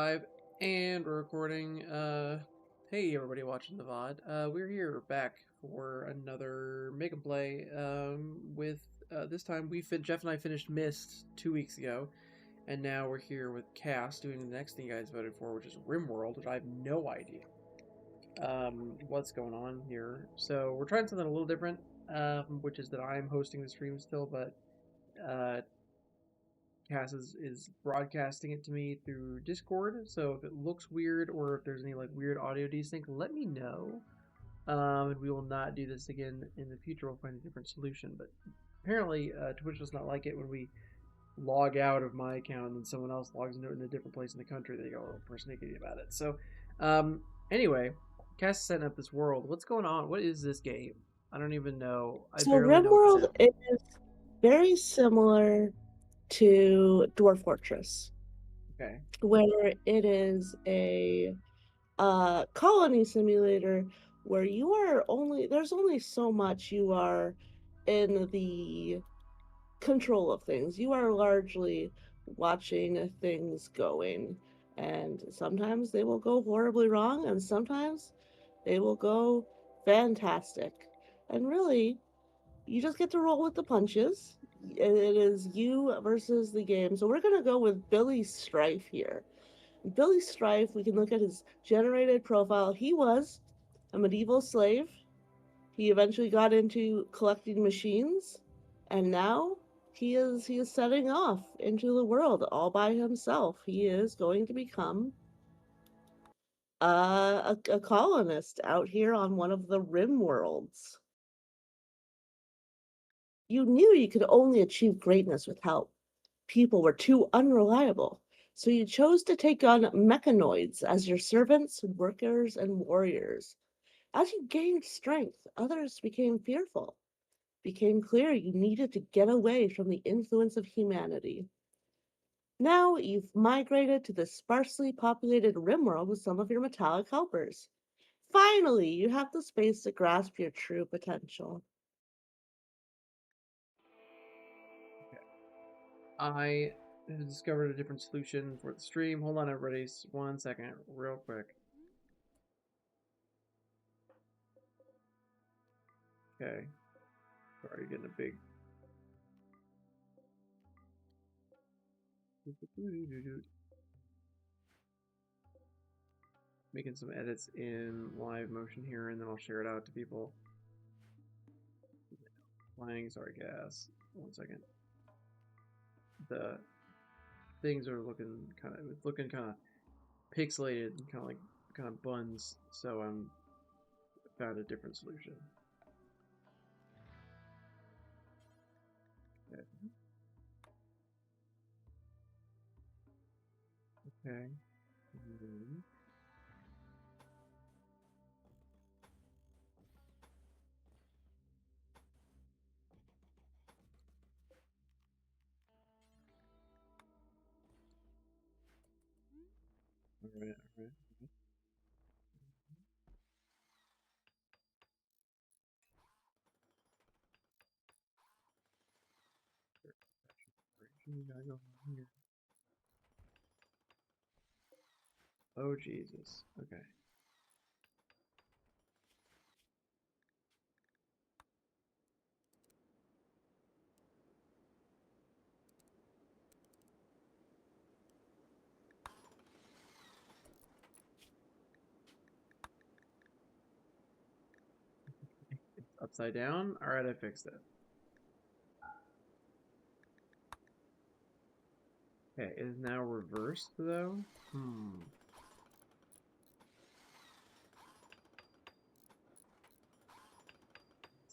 Live and we're recording. Hey everybody watching the VOD. We're here back for another make and play. With this time Jeff and I finished Mist 2 weeks ago, and now we're here with Cass doing the next thing you guys voted for, which is RimWorld, which I have no idea what's going on here. So we're trying something a little different, which is that I'm hosting the stream still, but uh, Cass is broadcasting it to me through Discord. So if it looks weird or if there's any like weird audio desync, let me know. And we will not do this again in the future. We'll find a different solution. But apparently, Twitch does not like it when we log out of my account and someone else logs into it in a different place in the country. They go persnickety about it. So, um, anyway, Cass is setting up this world. What's going on? What is this game? I don't even know. I So barely know what's in RimWorld is very similar to Dwarf Fortress, Okay. where it is a colony simulator where there's only so much you are in the control of things. You are largely watching things going, and sometimes they will go horribly wrong, and sometimes they will go fantastic. And really, you just get to roll with the punches. It is you versus the game. So we're gonna go with Billy Strife here. Billy Strife, we can look at his generated profile. He was a medieval slave. He eventually got into collecting machines, and now he is setting off into the world all by himself. He is going to become a colonist out here on one of the rim worlds. You knew you could only achieve greatness with help. People were too unreliable, so you chose to take on mechanoids as your servants, workers, and warriors. As you gained strength, others became fearful. Became clear you needed to get away from the influence of humanity. Now you've migrated to the sparsely populated rimworld with some of your metallic helpers. Finally, you have the space to grasp your true potential. I have discovered a different solution for the stream. Hold on, everybody. 1 second, real quick. Okay. Sorry, getting a big. Making some edits in live motion here, and then I'll share it out to people. Playing, sorry, gas. 1 second. The things are looking kind of pixelated and kind of buns. So found a different solution. Okay. Okay. Mm-hmm. All right. All right. Oh Jesus. Okay. It's upside down. All right, I fixed it. Okay, it is now reversed though.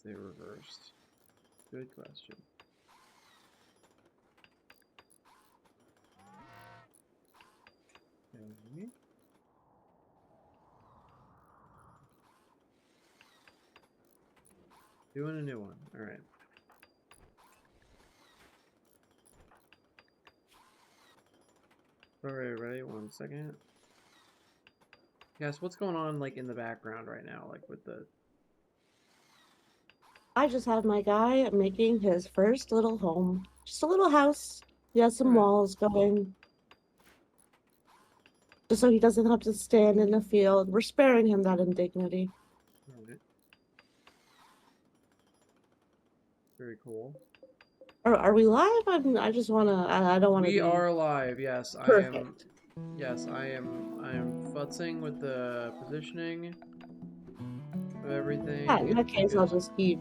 Say reversed. Good question. Okay. Doing a new one. All right. All right, ready? 1 second. Yes, what's going on like in the background right now, like with the. I just have my guy making his first little home. Just a little house. He has some All right. walls going. just so he doesn't have to stand in the field. We're sparing him that indignity. All right. Very cool. Are we live? I just wanna. I don't want to We be are live. Yes, I am. perfect. Yes, I am. I am futzing with the positioning of Yeah, in everything that case, I'll because just keep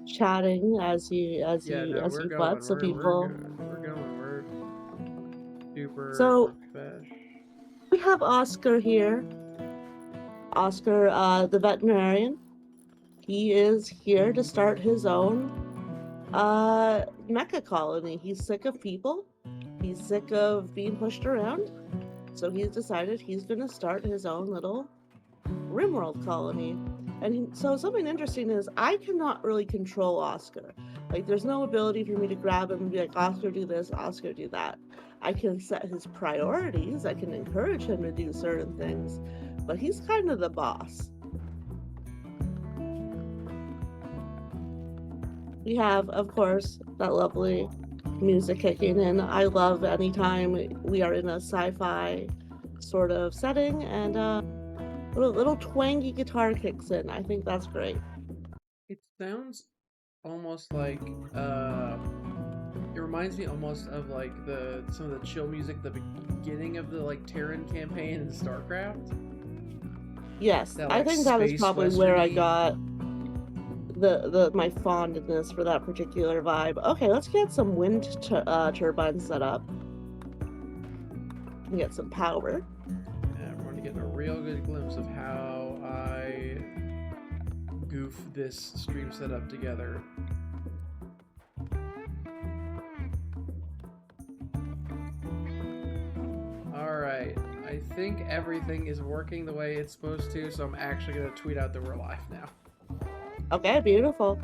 chatting yeah, no, as we're you going. butt so We're people. good. We're going. We're super So profesh. we have Oscar here. Oscar, the veterinarian. He is here to start his own mecha colony. He's sick of people. He's sick of being pushed around. So he's decided he's going to start his own little RimWorld colony. So something interesting is I cannot really control Oscar. Like, there's no ability for me to grab him and be like, Oscar, do this, Oscar, do that. I can set his priorities. I can encourage him to do certain things, but he's kind of the boss. We have, of course, that lovely music kicking in. I love anytime we are in a sci-fi sort of setting and little twangy guitar kicks in. I think that's great. It sounds almost like it reminds me almost of like the some of the chill music at the beginning of the like Terran campaign in StarCraft. Yes, That I like think that is space probably where I westerny. got the my fondness for that particular vibe. Okay, let's get some wind turbines set up and get some power. And we're going to get a real good glimpse of how I goof this stream setup together. Alright, I think everything is working the way it's supposed to, so I'm actually going to tweet out that we're live now. Okay, beautiful.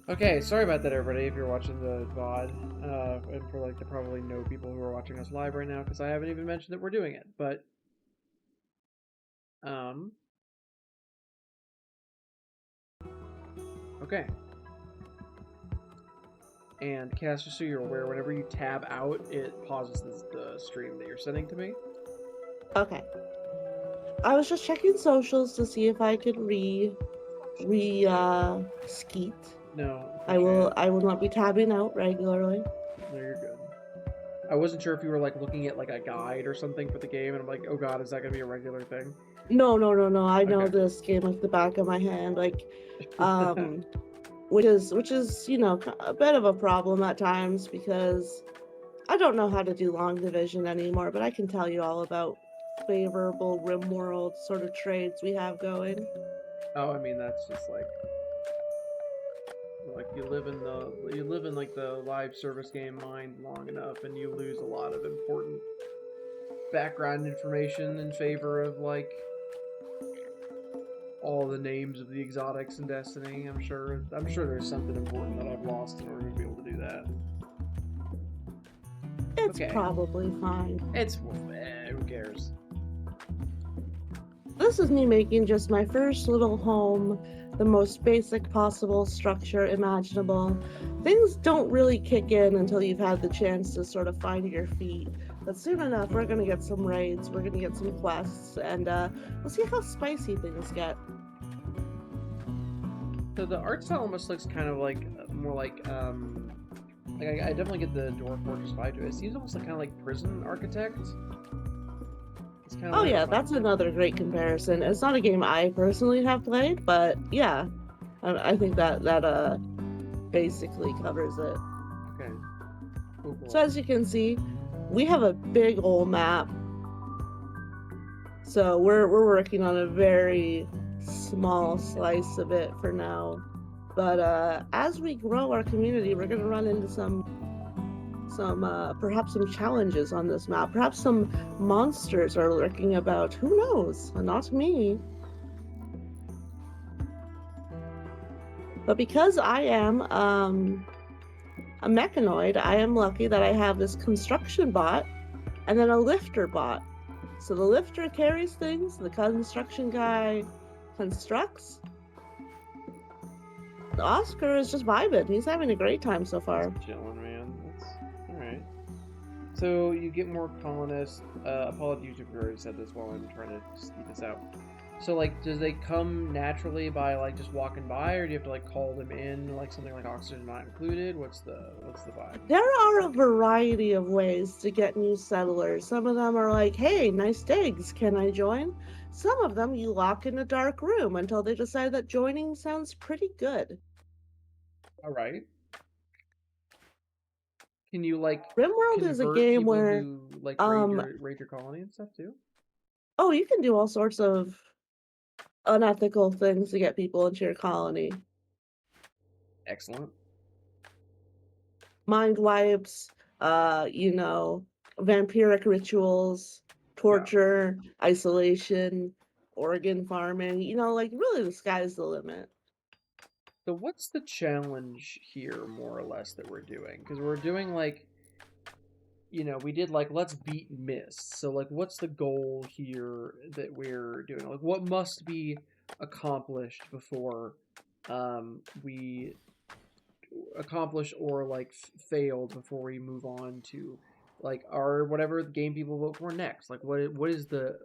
Okay, sorry about that, everybody, if you're watching the VOD, and for like the probably no people who are watching us live right now, because I haven't even mentioned that we're doing it, but, okay. And Cass, just so you're aware, whenever you tab out, it pauses the stream that you're sending to me. Okay. I was just checking socials to see if I could skeet. No, I will not be tabbing out regularly. No, you're good. I wasn't sure if you were like looking at like a guide or something for the game, and I'm like, oh god, is that gonna be a regular thing? No. I know Okay. this game like the back of my hand. Like, which is a bit of a problem at times because I don't know how to do long division anymore, but I can tell you all about favorable RimWorld sort of trades we have going. Oh, I mean that's just like you live in like the live service game mind long enough, and you lose a lot of important background information in favor of like all the names of the exotics in Destiny. I'm sure there's something important that I've lost in order to be able to do that. It's Okay. probably fine. Who cares? This is me making just my first little home, the most basic possible structure imaginable. Things don't really kick in until you've had the chance to sort of find your feet. But soon enough, we're going to get some raids, we're going to get some quests, and we'll see how spicy things get. So the art style almost looks kind of like more like I definitely get the Dwarf Fortress vibe to it. It seems almost like kind of like Prison Architect. Oh yeah, that's another great comparison. It's not a game I personally have played, but yeah, I think that basically covers it. Okay. Cool. So as you can see, we have a big old map. So we're working on a very small slice of it for now. But as we grow our community, we're going to run into perhaps some challenges on this map. Perhaps some monsters are lurking about. Who knows? Not me. But because I am a mechanoid, I am lucky that I have this construction bot and then a lifter bot. So the lifter carries things, the construction guy constructs. Oscar is just vibing. He's having a great time so far. Chilling, man. That's all right. So you get more colonists. Apologies if you already said this while I'm trying to speed this out. So like, does they come naturally by like just walking by, or do you have to like call them in, like something like oxygen not included? What's the vibe? There are a variety of ways to get new settlers. Some of them are like, hey, nice digs, can I join? Some of them you lock in a dark room until they decide that joining sounds pretty good. All right. Can you like RimWorld is a convert game people where, who like um, raid your colony and stuff too? oh, you can do all sorts of unethical things to get people into your colony. Excellent. Mind wipes, you know, vampiric rituals, Yeah. torture, isolation, organ farming, like really the sky's the limit. So what's the challenge here, more or less, that we're doing? Because we're doing like, we did like let's beat Mist. So like, what's the goal here that we're doing? Like, what must be accomplished before we accomplish or like failed before we move on to like our whatever game people vote for next? Like, what is the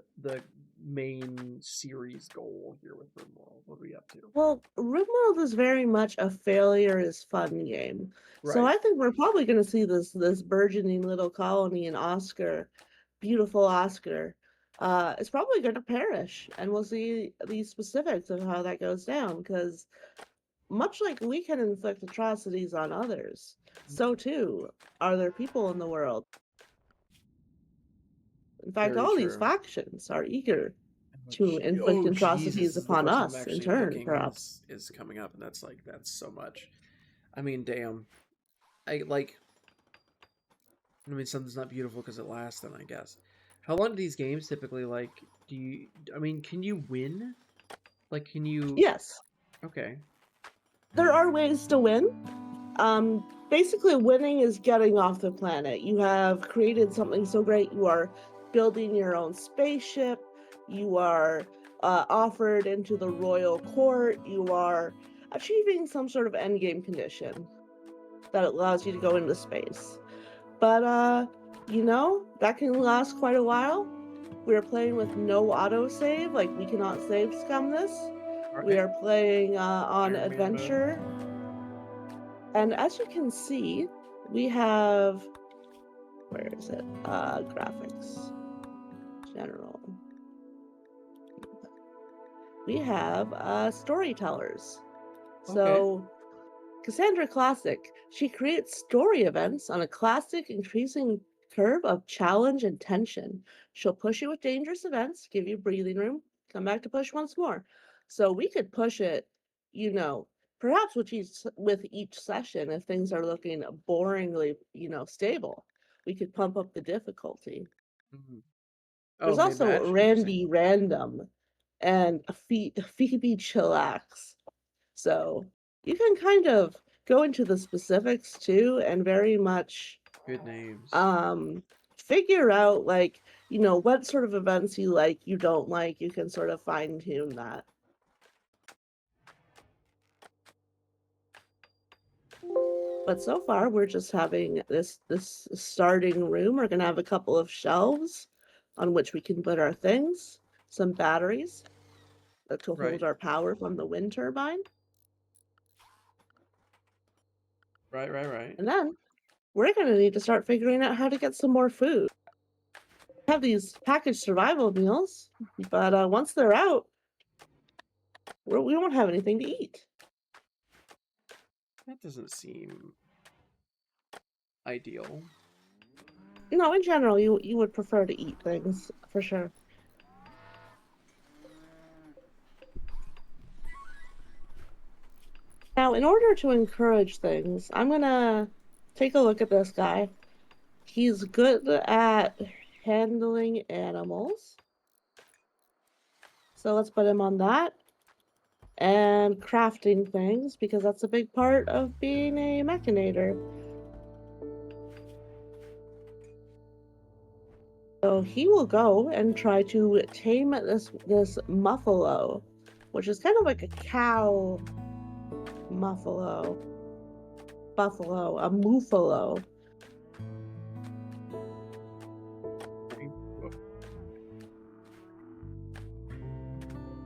main series goal here with RimWorld? What are we up to? Well, RimWorld is very much a failure is fun game. So Right. I think we're probably going to see this burgeoning little colony in Oscar, beautiful Oscar. It's probably going to perish, and we'll see the specifics of how that goes down. Because much like we can inflict atrocities on others, so too are there people in the world. In fact, Very all these true. factions are eager Oh, to inflict Jesus! atrocities This is the upon first time us in actually turn, looking perhaps. is coming up, and that's so much. I mean, damn. I like. I mean, something's not beautiful because it lasts. Then I guess. How long do these games typically like? Do you? I mean, can you win? Like, can you? Yes, Okay. there are ways to win. Basically, winning is getting off the planet. You have created something so great. You are building your own spaceship. You are offered into the royal court. You are achieving some sort of endgame condition that allows you to go into space. But, that can last quite a while. We are playing with no autosave, like we cannot save scum this. All We right. are playing on Iron Man mode. adventure. And as you can see, we have, where is it? Graphics, general. We have storytellers. Okay. So Cassandra Classic, she creates story events on a classic increasing curve of challenge and tension. She'll push you with dangerous events, give you breathing room, come back to push once more. So we could push it, you know, perhaps with each session if things are looking boringly, stable. We could pump up the difficulty. Mhm. There's Oh, mid also match. Interesting. Randy Random and Phoebe Chillax. So you can kind of go into the specifics too and very much Good names. um figure out like, what sort of events you like, you don't like. You can sort of fine tune that. But so far we're just having this starting room. We're gonna have a couple of shelves on which we can put our things, some batteries that to Right. hold our power from the wind turbine. Right. Right. Right. And then we're going to need to start figuring out how to get some more food. We have these packaged survival meals, but once they're out, we won't have anything to eat. That doesn't seem ideal. No, in general, you would prefer to eat things for sure. Now, in order to encourage things, I'm gonna take a look at this guy. He's good at handling animals, so let's put him on that. And crafting things, because that's a big part of being a mechanator. So he will go and try to tame this muffalo, which is kind of like a cow buffalo, a muffalo.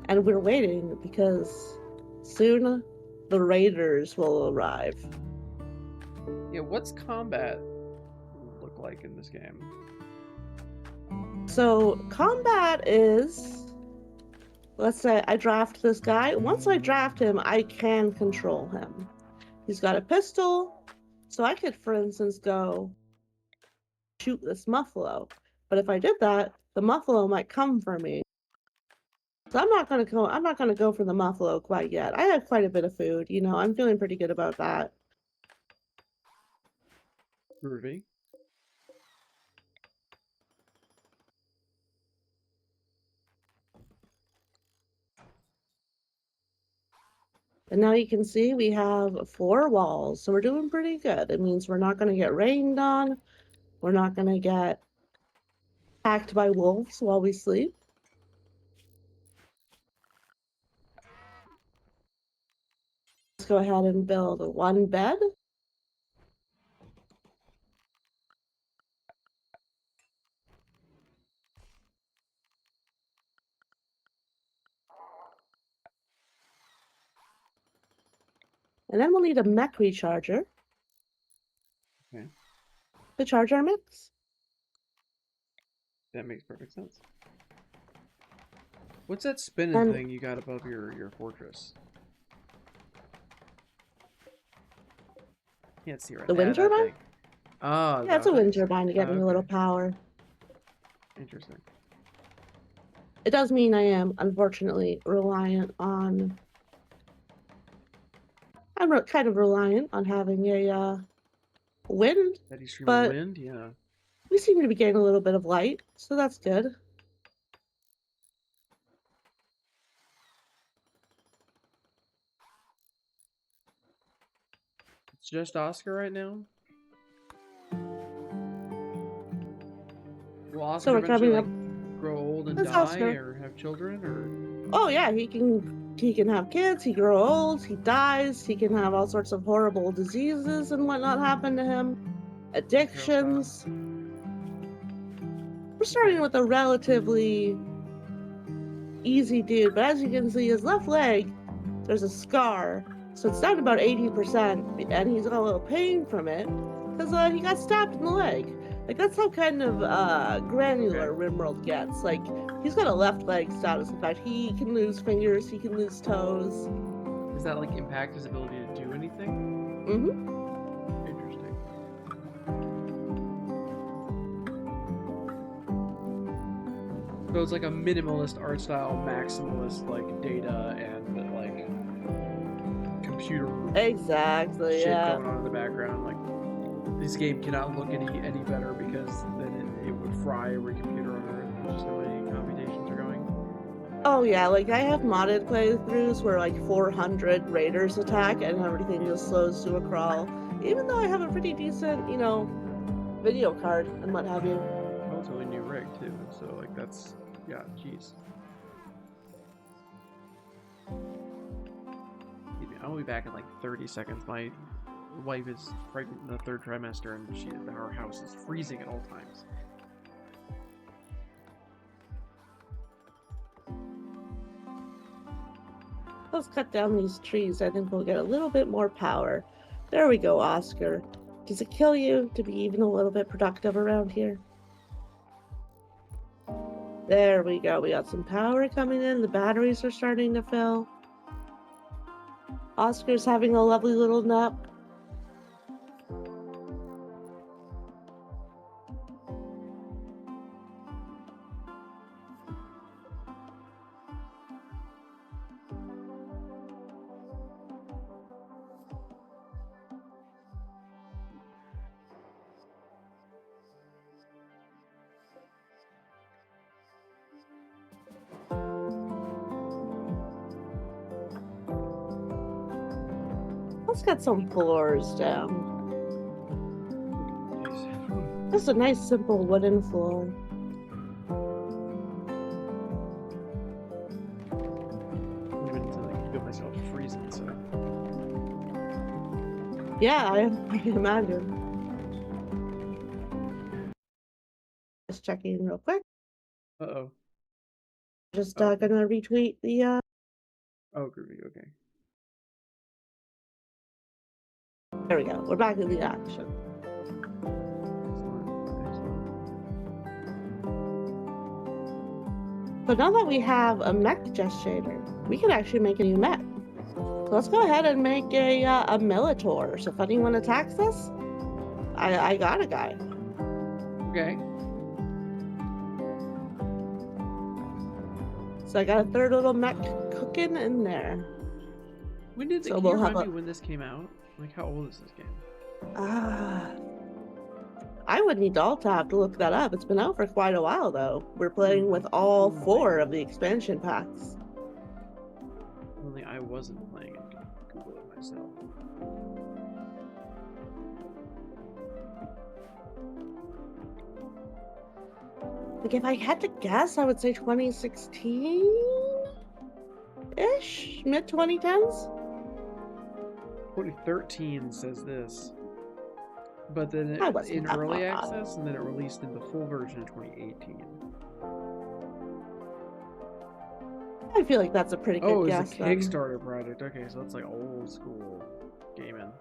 And we're waiting because soon the raiders will arrive. Yeah, what's combat look like in this game? So combat is, let's say I draft this guy. Once I draft him, I can control him. He's got a pistol, so I could, for instance, go shoot this muffalo. But if I did that, the muffalo might come for me. So I'm not gonna go for the muffalo quite yet. I have quite a bit of food, you know, I'm feeling pretty good about that. Groovy. And now you can see we have 4 walls, so we're doing pretty good. It means we're not gonna get rained on. We're not gonna get attacked by wolves while we sleep. Let's go ahead and build 1 bed. And then we'll need a mech recharger. Okay. To charge our mechs. That makes perfect sense. What's that spinning thing you got above your fortress? Can't see right the now. wind turbine? Oh, yeah, it's a wind turbine to get me okay. a little power. Interesting. It does mean I am, unfortunately, reliant on... I'm kind of reliant on having a wind, Steady stream of but wind, yeah. we seem to be getting a little bit of light, so that's good. It's just Oscar right now? Will Oscar So we're eventually coming up. Grow old and That's die Oscar. or have children or? Oh yeah, he can have kids, he grow old, he dies, he can have all sorts of horrible diseases and whatnot happen to him. Addictions. We're starting with a relatively easy dude, but as you can see, his left leg, there's a scar. So it's down to about 80%, and he's got a little pain from it, because he got stabbed in the leg. Like, that's how kind of granular RimWorld gets. Like, he's got a left leg status. In fact, he can lose fingers, he can lose toes. Does that, like, impact his ability to do anything? Mm-hmm. Interesting. So it's like a minimalist art style, maximalist, like, data and, like, computer exactly, shit yeah. going on in the background. Like, this game cannot look any better because then it would fry every computer on Earth. Just how many computations are going. Oh yeah, like I have modded playthroughs where like 400 raiders attack and everything just slows to a crawl. Even though I have a pretty decent, you know, video card and what have you. Oh, it's a really new rig too, so like that's, yeah, jeez. I'll be back in like 30 seconds. My wife is pregnant in the 3rd trimester and our house is freezing at all times. Let's cut down these trees. I think we'll get a little bit more power. There we go, Oscar. Does it kill you to be even a little bit productive around here? There we go. We got some power coming in. The batteries are starting to fill. Oscar's having a lovely little nap. Let's get some floors down. Just a nice simple wooden floor. Even to like feel myself freezing, so. Yeah, I can imagine. Just checking real quick. Uh-oh. Just Oh, okay. gonna retweet the Oh, groovy. Okay. there we go. We're back in the action. Excellent. Excellent. So now that we have a mech gestator, we can actually make a new mech. So let's go ahead and make a Melitor. So if anyone attacks us, I got a guy. Okay. So I got a third little mech cooking in there. When did So can you we'll have remind a me when this came out? Like, how old is this game? I would need to also have to look that up. It's been out for quite a while though. We're playing with all Only. 4 of the expansion packs. Only I wasn't playing it. Google it myself. Like if I had to guess, I would say 2016-ish, mid 2010s. 2013 says this, but then I wasn't in that early far off. access, and then it released in the full version in 2018. I feel like that's a pretty Oh, good it was a guess then. Kickstarter project. Okay, so that's like old school gaming.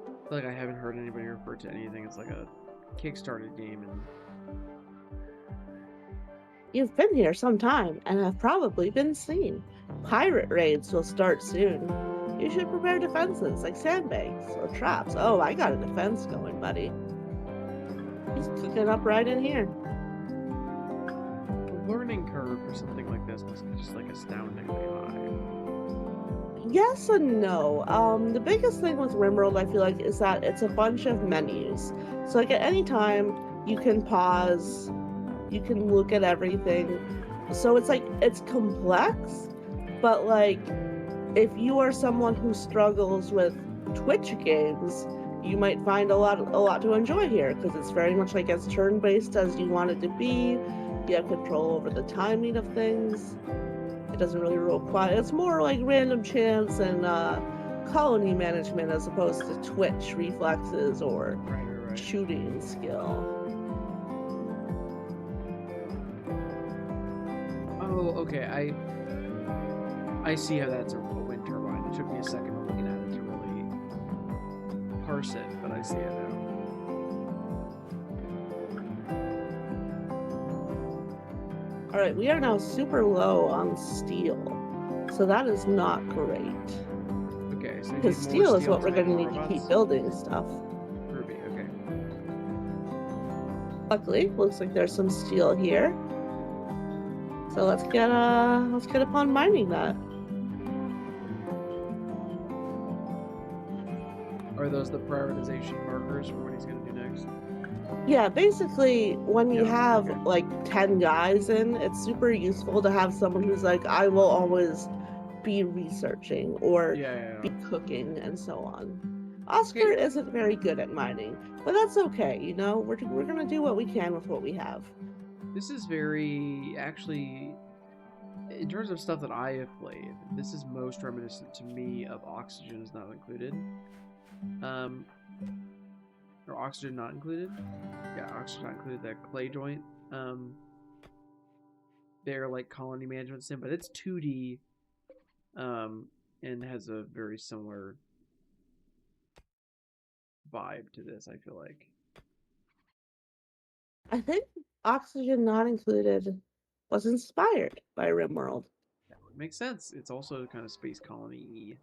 I feel like I haven't heard anybody refer to anything as like a Kickstarter game, and You've been here some time and have probably been seen. Pirate raids will start soon. You should prepare defenses like sandbags or traps. Oh, I got a defense going, buddy. He's cooking up right in here. the learning curve for something like this must be just like astoundingly high. Yes and no. The biggest thing with RimWorld, I feel like, is that it's a bunch of menus. So like at any time, you can pause, you can look at everything. So it's like, it's complex, but like, if you are someone who struggles with Twitch games, you might find a lot to enjoy here because it's very much like as turn-based as you want it to be. You have control over the timing of things. It doesn't really require. It's more like random chance and colony management as opposed to Twitch reflexes or Right. shooting skill. Oh, okay. I see how that's a wind turbine. It took me a second of looking at it to really parse it, but I see it now. All right, we are now super low on steel, so that is not great. Okay, so Because steel is what we're going to need to keep building stuff. Ruby, okay. Luckily, looks like there's some steel here. So let's get upon mining that. Are those the prioritization markers for what he's gonna do next? Yeah, basically, when you have okay. like 10 guys in, it's super useful to have someone who's like, I will always be researching or be cooking and so on. Oscar isn't very good at mining, but that's okay, you know? We're gonna do what we can with what we have. This is very, actually, in terms of stuff that I have played, this is most reminiscent to me of Oxygen is Not Included. Or Oxygen Not Included? Yeah, Oxygen Not Included, that clay joint. They're like colony management sim, but it's 2D, and has a very similar vibe to this, I feel like. I think Oxygen Not Included was inspired by RimWorld. That would make sense. It's also kind of space colony-y.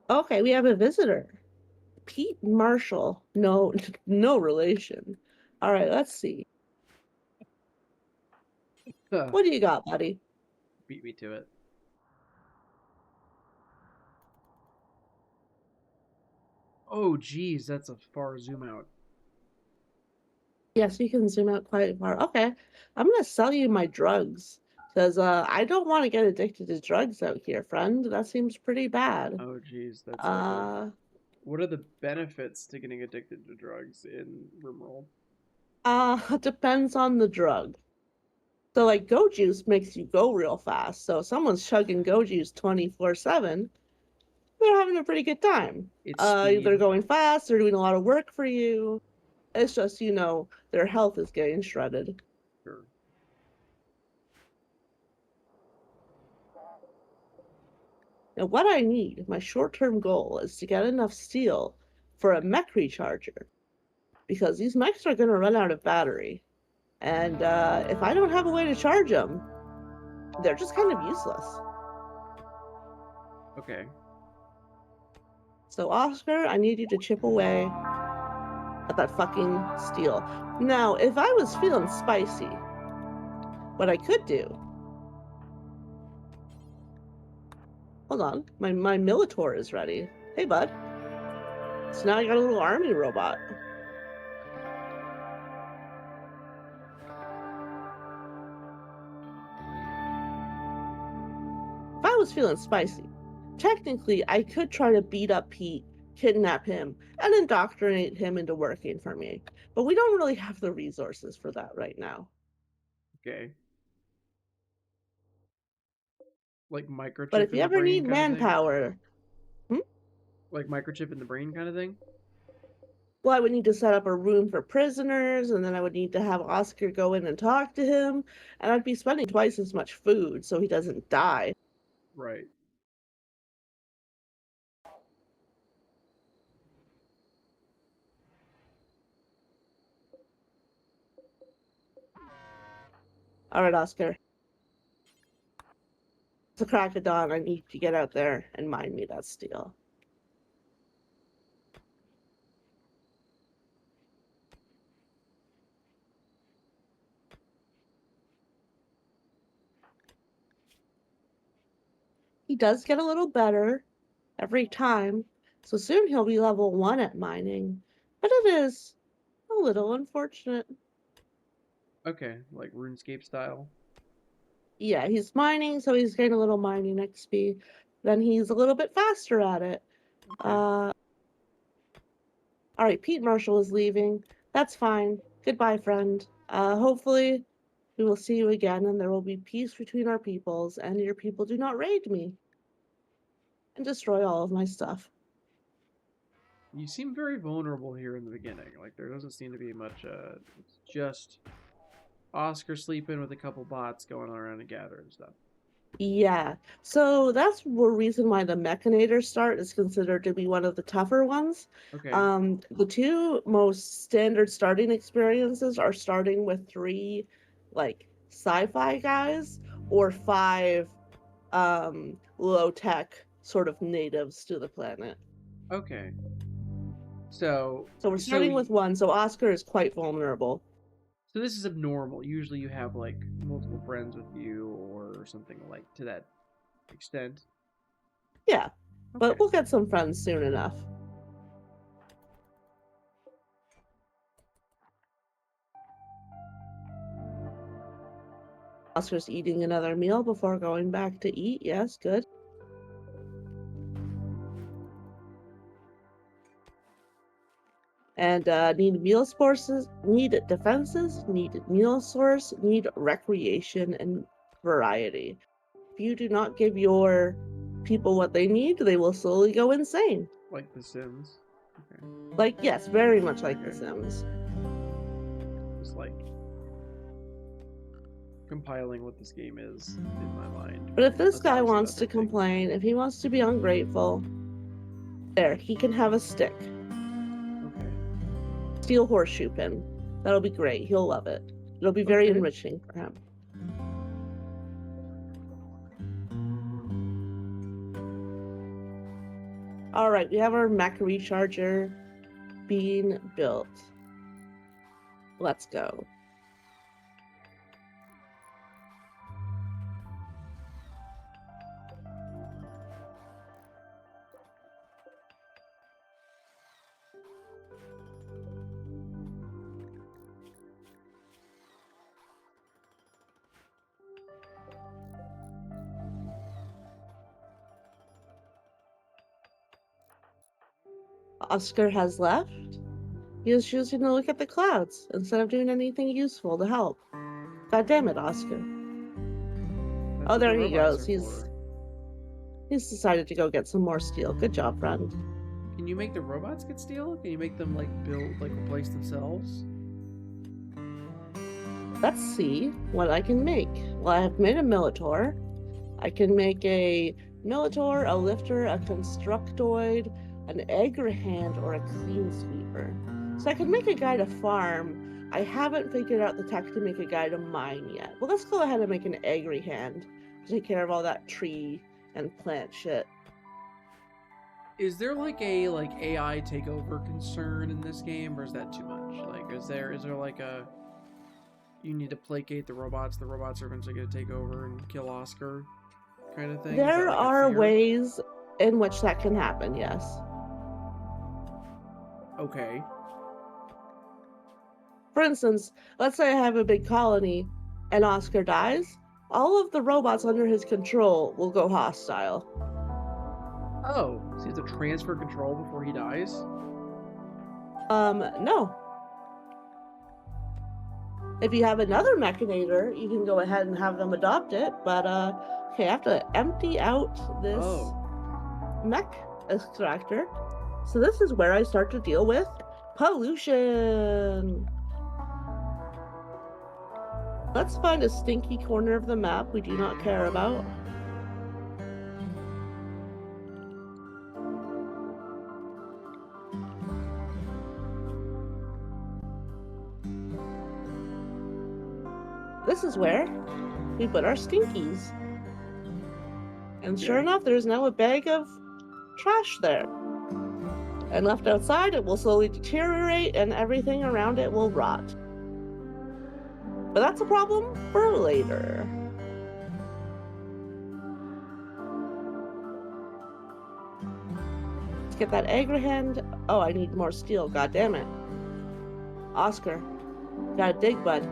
Okay, we have a visitor. Pete Marshall. No, no relation. All right, let's see. What do you got, buddy? Beat me to it. Oh, geez, that's a far zoom out. Yes, you can zoom out quite far. Okay, I'm gonna sell you my drugs because I don't want to get addicted to drugs out here, friend. That seems pretty bad. Oh, geez, that's like a... What are the benefits to getting addicted to drugs in RimWorld? It depends on the drug. So like go juice makes you go real fast. So if someone's chugging go juice 24/7, they're having a pretty good time. It's They're speed. going fast, they're doing a lot of work for you. It's just, their health is getting shredded. Sure. Now, what I need, my short-term goal, is to get enough steel for a mech recharger, because these mechs are going to run out of battery. And if I don't have a way to charge them, they're just kind of useless. Okay. So, Oscar, I need you to chip away at that fucking steel. Now, if I was feeling spicy, what I could do... Hold on, my Militor is ready. Hey, bud. So now I got a little army robot. If I was feeling spicy, technically I could try to beat up Pete, kidnap him, and indoctrinate him into working for me. But we don't really have the resources for that right now. Okay. Like But if microchip you in the ever brain need kind of thing? manpower, Like microchip in the brain kind of thing? well, I would need to set up a room for prisoners, and then I would need to have Oscar go in and talk to him, and I'd be spending twice as much food so he doesn't die. Right. All right, Oscar. It's the crack of dawn. I need to get out there and mine me that steel. He does get a little better every time, so soon he'll be level 1 at mining. But it is a little unfortunate. Okay. Like RuneScape style. Yeah, he's mining, so he's getting a little mining XP. Then he's a little bit faster at it. Okay. All right, Pete Marshall is leaving. That's fine. Goodbye, friend. Hopefully we will see you again and there will be peace between our peoples and your people do not raid me and destroy all of my stuff. You seem very vulnerable here in the beginning. Like there doesn't seem to be much. It's just Oscar sleeping with a couple bots going around and gathering stuff. Yeah, so that's the reason why the Mechanator start is considered to be one of the tougher ones. Okay. The two most standard starting experiences are starting with 3 like sci-fi guys or 5 low-tech sort of natives to the planet. Okay. So So we're so starting with 1, so Oscar is quite vulnerable. so this is abnormal. Usually you have like multiple friends with you or something like to that extent. Yeah, but Okay. we'll get some friends soon enough. Oscar's eating another meal before going back to eat. Yes, good. And need meal sources, need defenses, need meal source, need recreation and variety. If you do not give your people what they need, they will slowly go insane. Like The Sims. Okay. Like, yes, very much like The Okay. Sims. Just like compiling what this game is in my mind. But if this That's guy obviously wants not to very big. complain, if he wants to be ungrateful, there, he can have a stick. Okay. Steel horseshoe pin. That'll be great. He'll love it. It'll be very Okay. enriching for him. All right, we have our mech recharger being built. Let's go. Oscar has left. He is choosing to look at the clouds instead of doing anything useful to help. God damn it, Oscar. That's Oh, what the there he robots goes. are He's for. he's decided to go get some more steel. Good job, friend. Can you make the robots get steel? Can you make them like build, like replace themselves? Let's see what I can make. Well, I have made a Militor. I can make a Militor, a Lifter, a Constructoid, an Agrihand, or a Clean Sweeper. So I can make a guy to farm. I haven't figured out the tech to make a guy to mine yet. Well, let's go ahead and make an Agrihand to take care of all that tree and plant shit. Is there like a AI takeover concern in this game, or is that too much? Like, is there like a you need to placate the robots are eventually going to take over and kill Oscar kind of thing? Is that There like a are fear? ways in which that can happen, yes. Okay. For instance, let's say I have a big colony and Oscar dies, all of the robots under his control will go hostile. Oh, so you have to transfer control before he dies? No. If you have another Mechanator, you can go ahead and have them adopt it, but, okay, I have to empty out this Oh. mech extractor. So this is where I start to deal with pollution. Let's find a stinky corner of the map we do not care about. This is where we put our stinkies. And sure Okay. enough, there's now a bag of trash there. And left outside, it will slowly deteriorate and everything around it will rot. But that's a problem for later. Let's get that Agrihand. Oh, I need more steel, god damn it. Oscar, gotta dig, bud.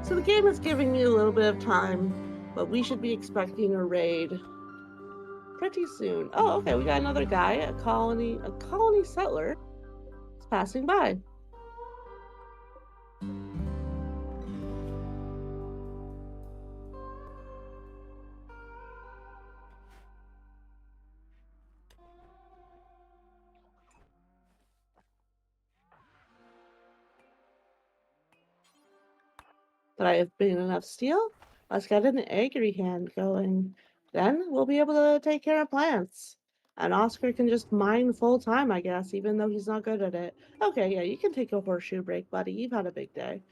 So the game is giving me a little bit of time, but we should be expecting a raid pretty soon. Oh, okay, we got another guy, a colony settler is passing by. But I have made enough steel. Let's get an Agrihand going. Then we'll be able to take care of plants. And Oscar can just mine full time, I guess, even though he's not good at it. Okay, yeah, you can take a horseshoe break, buddy. You've had a big day.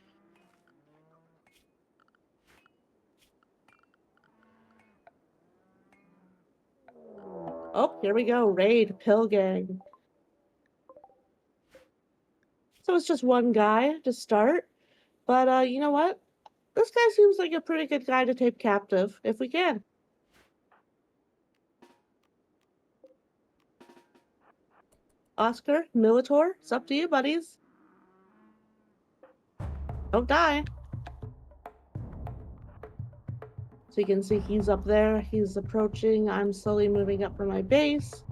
Oh, here we go. Raid, Pill Gang. So it's just one guy to start. But you know what? This guy seems like a pretty good guy to take captive, if we can. Oscar, Militor, it's up to you, buddies. Don't die. So you can see he's up there. He's approaching. I'm slowly moving up from my base.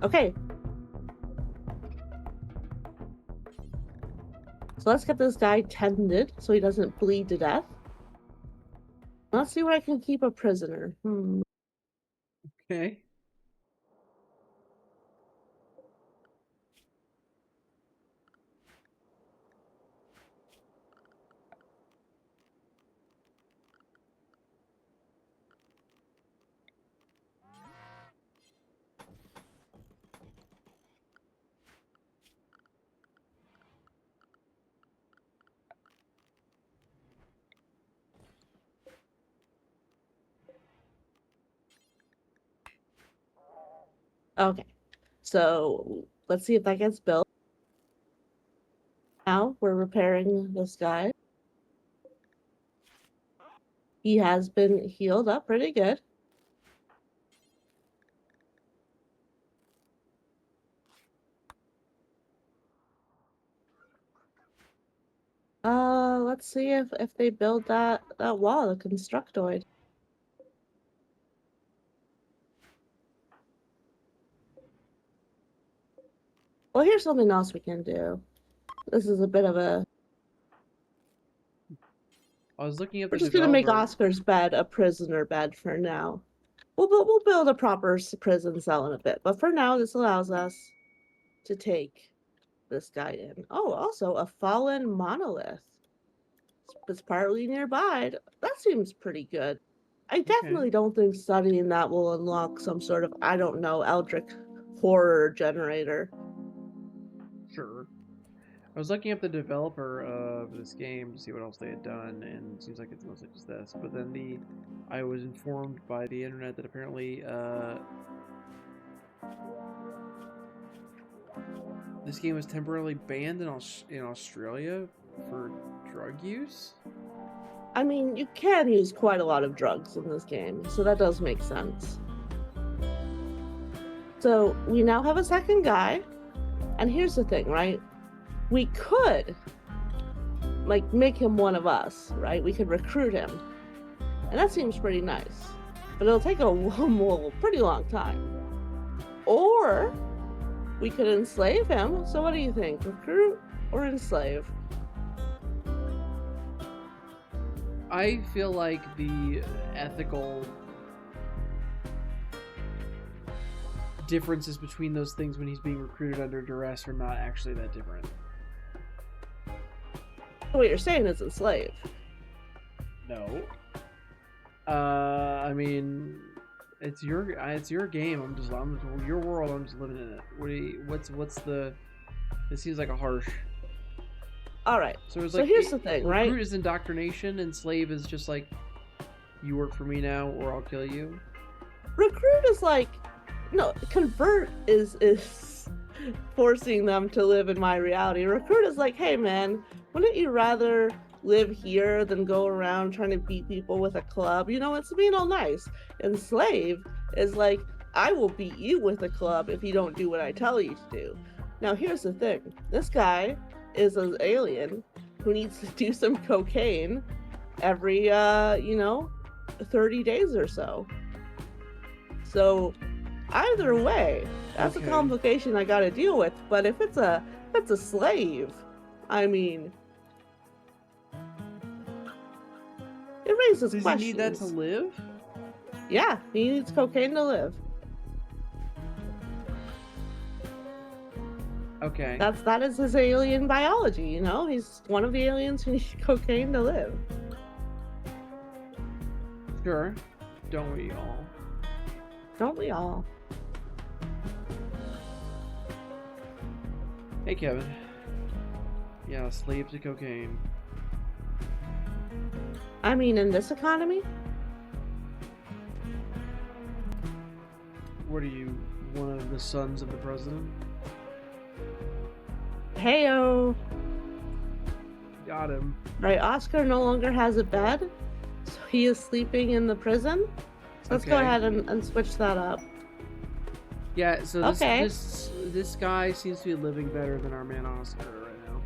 Okay. So let's get this guy tended so he doesn't bleed to death. Let's see where I can keep a prisoner. Okay. Okay. So let's see if that gets built. Now we're repairing this guy. He has been healed up pretty good. Let's see if they build that wall, the constructoid. Well, here's something else we can do. This is a bit of a. I was looking at We're the just gonna make developer. Oscar's bed a prisoner bed for now. We'll build a proper prison cell in a bit, but for now, this allows us to take this guy in. Oh, also a fallen monolith. It's partly nearby. That seems pretty good. I Okay, definitely don't think studying that will unlock some sort of, I don't know, Eldritch horror generator. sure. I was looking up the developer of this game to see what else they had done, and it seems like it's mostly just this. But then I was informed by the internet that apparently this game was temporarily banned in Australia for drug use. I mean, you can use quite a lot of drugs in this game, so that does make sense. So we now have a second guy, and here's the thing, right? We could like make him one of us, right? We could recruit him, and that seems pretty nice, but it'll take a pretty long time. Or we could enslave him. So what do you think? Recruit or enslave? I feel like the ethical differences between those things when he's being recruited under duress are not actually that different. What you're saying is enslave. No. I mean, it's your game. I'm your world. I'm just living in it. What's the? It seems like a harsh. All right. So it's So like here's the thing, right? recruit is indoctrination, and slave is just like, you work for me now, or I'll kill you. Recruit is like, no, convert is forcing them to live in my reality. Recruit is like, hey man, wouldn't you rather live here than go around trying to beat people with a club? You know, it's being all nice. Enslave is like, I will beat you with a club if you don't do what I tell you to do. Now here's the thing. This guy is an alien who needs to do some cocaine every 30 days or so. So either way, that's Okay. a complication I got to deal with. But if it's a slave, I mean, it raises Does questions. he need that to live? Yeah, he needs cocaine to live. Okay. That is his alien biology. You know, he's one of the aliens who needs cocaine to live. Sure. Don't we all? Don't we all? Hey, Kevin. Yeah, slave to cocaine. I mean, in this economy, What are you, one of the sons of the president? heyo. Got him. Right, Oscar no longer has a bed, so he is sleeping in the prison. So let's go Okay. ahead and switch that up. Yeah, so this, Okay. this guy seems to be living better than our man Oscar right now.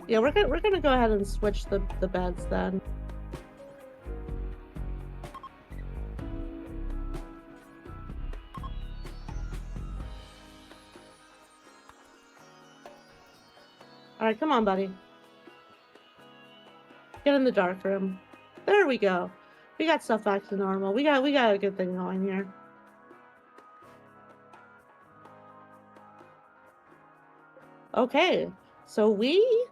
Yeah, we're gonna go ahead and switch the beds then. All right, come on, buddy. Get in the dark room. There we go. We got stuff back to normal. We got a good thing going here. Okay, so we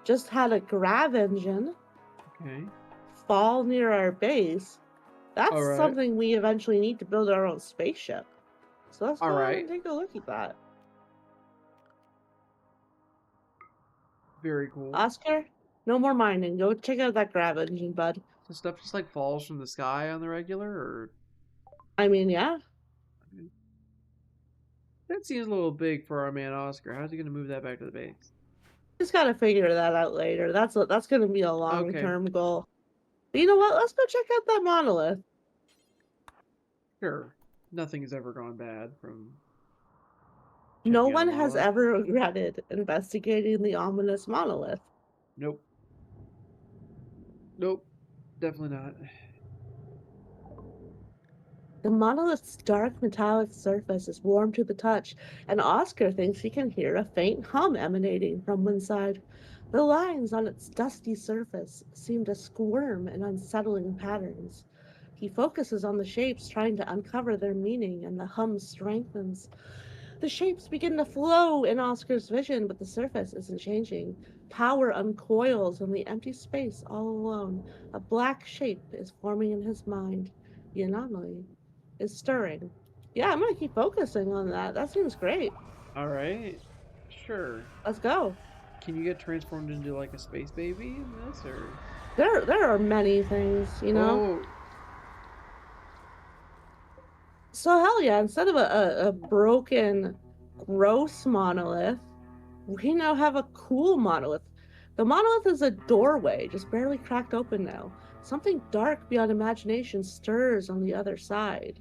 just had a grav engine Okay. fall near our base. That's All right. something we eventually need to build our own spaceship. So let's go All ahead right. and take a look at that. Very cool. Oscar, no more mining. Go check out that grav engine, bud. So stuff just like falls from the sky on the regular, or I mean, yeah. That seems a little big for our man Oscar. How's he going to move that back to the base? Just gotta figure that out later. That's gonna be a Okay, long-term goal. But you know what? Let's go check out that monolith. sure. Nothing has ever gone bad from No checking out a one has monolith. ever regretted investigating the ominous monolith. Nope. Nope. Definitely not. The monolith's dark metallic surface is warm to the touch, and Oscar thinks he can hear a faint hum emanating from inside. The lines on its dusty surface seem to squirm in unsettling patterns. He focuses on the shapes, trying to uncover their meaning, and the hum strengthens. The shapes begin to flow in Oscar's vision, but the surface isn't changing. Power uncoils in the empty space all alone. A black shape is forming in his mind. The anomaly is stirring. Yeah, I'm gonna keep focusing on that. That seems great. All right. Sure. Let's go. Can you get transformed into like a space baby in this or? There are many things, you know? Oh, So hell yeah, instead of a broken, gross monolith, we now have a cool monolith. The monolith is a doorway, just barely cracked open now. Something dark beyond imagination stirs on the other side.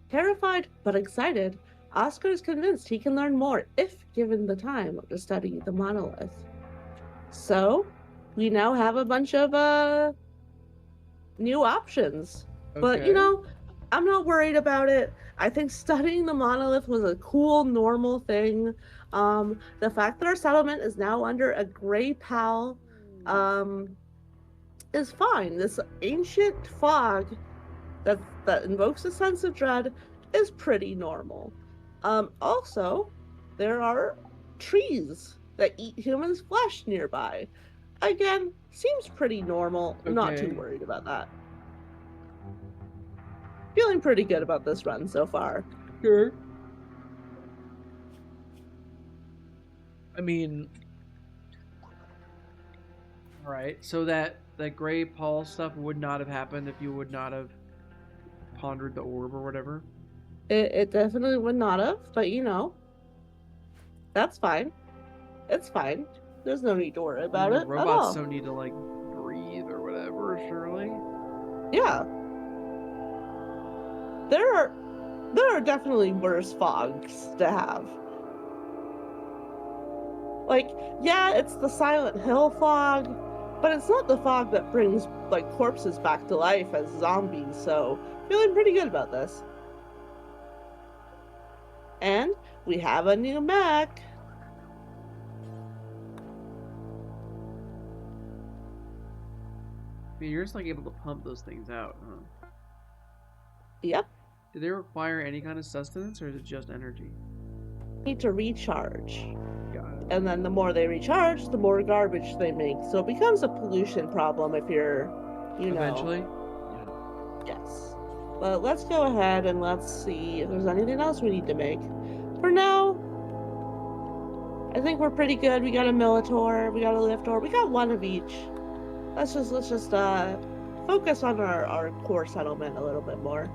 Terrified but excited, Oscar is convinced he can learn more if given the time to study the monolith. So, we now have a bunch of new options. But okay. I'm not worried about it. I think studying the monolith was a cool, normal thing. The fact that our settlement is now under a gray pal um, is fine. This ancient fog that invokes a sense of dread is pretty normal. Also, there are trees that eat humans' flesh nearby. Again, seems pretty normal. Not too Okay. worried about that. Feeling pretty good about this run so far. Sure. I mean, all right. So that gray Paul stuff would not have happened if you would not have pondered the orb or whatever. It definitely would not have, but that's fine. It's fine. There's no need to worry I mean, about the it at robots all. don't need to like breathe or whatever. Surely. Yeah, there are there are definitely worse fogs to have. Like, yeah, it's the Silent Hill fog, but it's not the fog that brings like corpses back to life as zombies. So feeling pretty good about this. And we have a new mech. I mean, you're just like able to pump those things out, huh? Yep, Do they require any kind of sustenance, or is it just energy? need to recharge. Got it. And then the more they recharge, the more garbage they make. So it becomes a pollution problem if you're, Eventually. Yeah. yes. But let's go ahead and let's see if there's anything else we need to make. For now, I think we're pretty good. We got a Militor, we got a Liftor, we got one of each. Let's just focus on our core settlement a little bit more.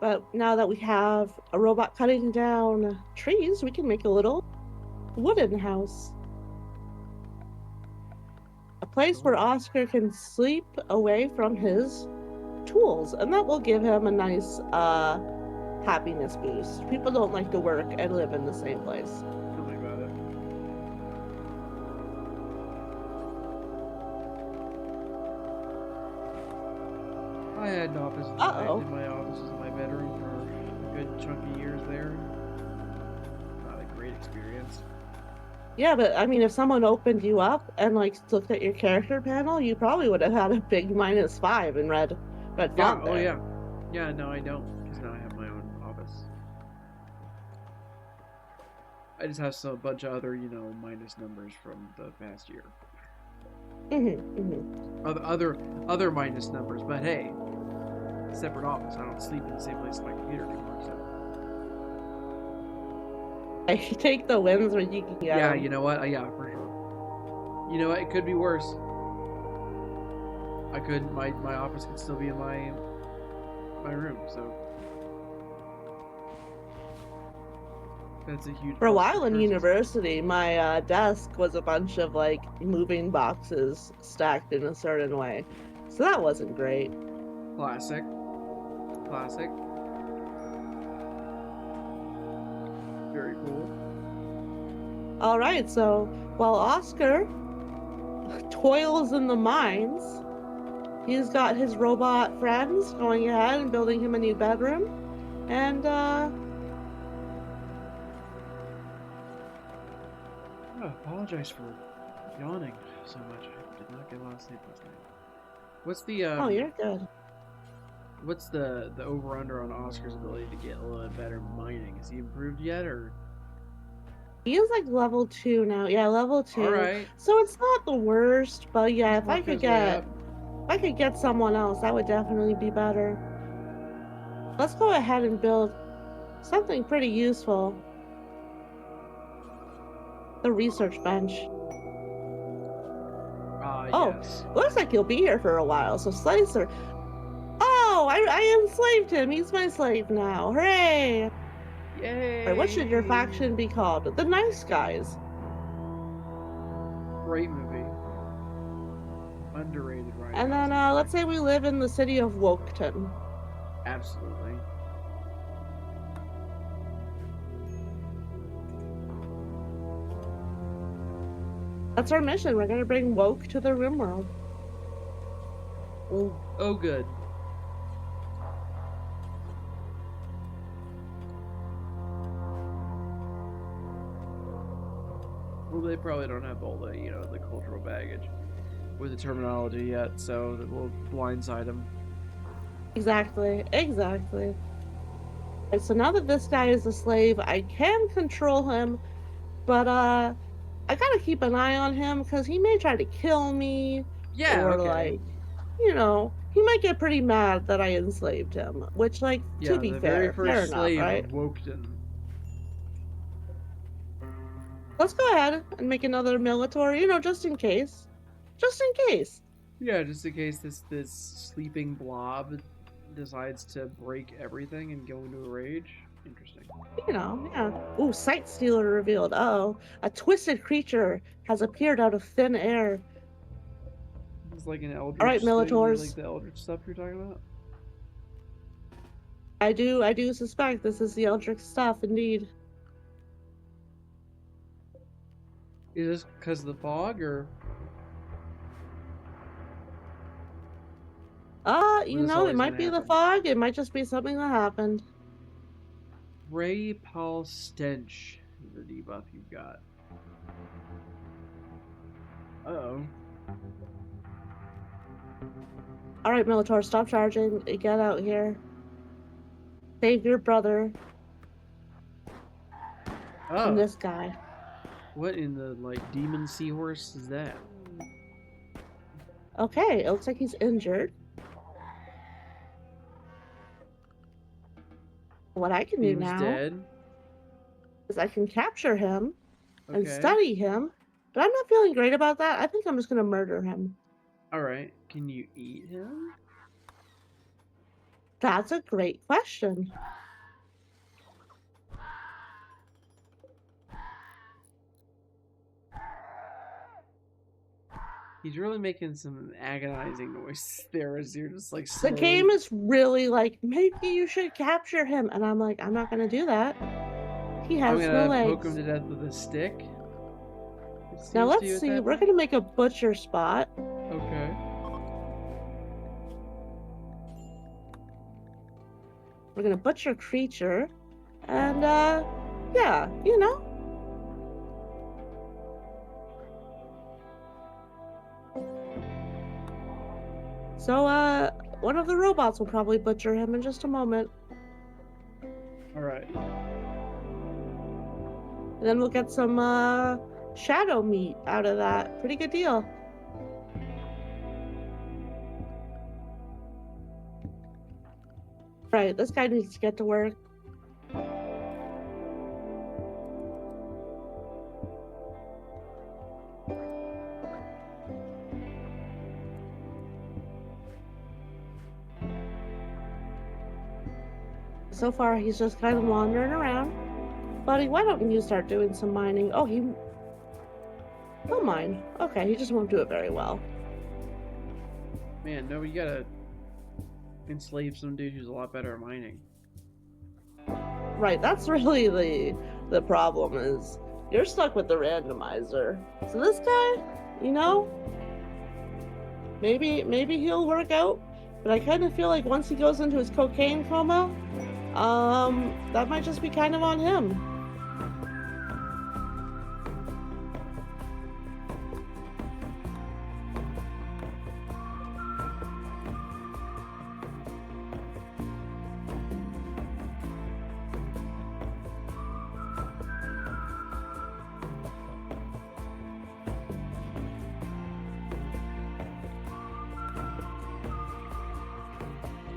But now that we have a robot cutting down trees, we can make a little wooden house. A place where Oscar can sleep away from his tools, and that will give him a nice happiness boost. People don't like to work and live in the same place. Tell me about it. I had an office in my office in my bedroom for a good chunk of years there. Not a great experience. Yeah, but I mean, if someone opened you up and like looked at your character panel, you probably would have had a big -5 in red Yeah. font Oh there. yeah. Yeah. No, I don't, because now I have my own office. I just have a bunch of other, minus numbers from the past year. Other minus numbers, but hey, separate office. I don't sleep in the same place as my computer anymore. So I take the wins when you can get yeah, them. you know what? Yeah, for sure. You know what? It could be worse. I couldn't. My office could still be in my room, so that's a huge For a plus for while in tourists. university, my desk was a bunch of like moving boxes stacked in a certain way. So that wasn't great. Classic, classic. Very cool. All right, so while Oscar toils in the mines, he's got his robot friends going ahead and building him a new bedroom. And Oh, apologize for yawning so much. I did not get a lot of sleep last night. What's the oh, you're good. what's the over under on Oscar's ability to get a little bit better mining? Is he improved yet, or He is like level 2 now. Yeah, level all 2. right? So it's not the worst, but yeah, He's if I working could his way get up. if I could get someone else, that would definitely be better. Let's go ahead and build something pretty useful. The research bench. Ah, Oh, yes. looks like he'll be here for a while. So Slicer. Oh, I enslaved him. He's my slave now. Hooray! All right, what should your Yay! faction be called? The Nice Guys. Great movie. Underrated Ryan And then Gosling movie. let's say we live in the city of Woketon. Absolutely. That's our mission. We're gonna bring woke to the RimWorld. Oh, good. Well, they probably don't have all the the cultural baggage with the terminology yet, so that will blindside them. Exactly, exactly. And so now that this guy is a slave, I can control him, but I gotta keep an eye on him because he may try to kill me, Yeah. or Okay. like, he might get pretty mad that I enslaved him. Which, like, to Yeah. be The very fair first enough, slave of right? Woketon. Let's go ahead and make another military, just in case, just in case. Yeah, just in case this sleeping blob decides to break everything and go into a rage. Interesting. Yeah. Ooh, sight stealer revealed. Uh-oh, a twisted creature has appeared out of thin air. It's like an All right, eldritch thing. You like Militors. the eldritch stuff you're talking about? I do suspect this is the Eldritch stuff, indeed. Is this because of the fog, or was this It always might gonna be the happen? fog. It might just be something that happened. Ray Paul Stench is the debuff you've got. Uh-oh. All right, Militor, stop charging. Get out here. Save your brother and Oh, this guy. what in the demon seahorse is that? Okay, it looks like he's injured. What I can do Seems now dead. is I can capture him and Okay. study him, but I'm not feeling great about that. I think I'm just gonna murder him. All right. Can you eat him? That's a great question. He's really making some agonizing noises there as you're just The slowly. game is really like, maybe you should capture him. And I'm like, I'm not gonna do that. He I'm has no gonna poke him legs. to death with a stick. It Now seems to let's you at see, that we're point. gonna make a butcher spot. Okay. We're gonna butcher creature. And yeah, So one of the robots will probably butcher him in just a moment. All right. And then we'll get some shadow meat out of that. Pretty good deal. Right, this guy needs to get to work. So far, he's just kind of wandering around. Buddy, why don't you start doing some mining? Oh, he'll mine. Okay, he just won't do it very well. Man, no, you gotta enslave some dude who's a lot better at mining. Right, that's really the problem is you're stuck with the randomizer. So this guy, you know, maybe he'll work out, but I kind of feel like once he goes into his cocaine coma, that might just be kind of on him.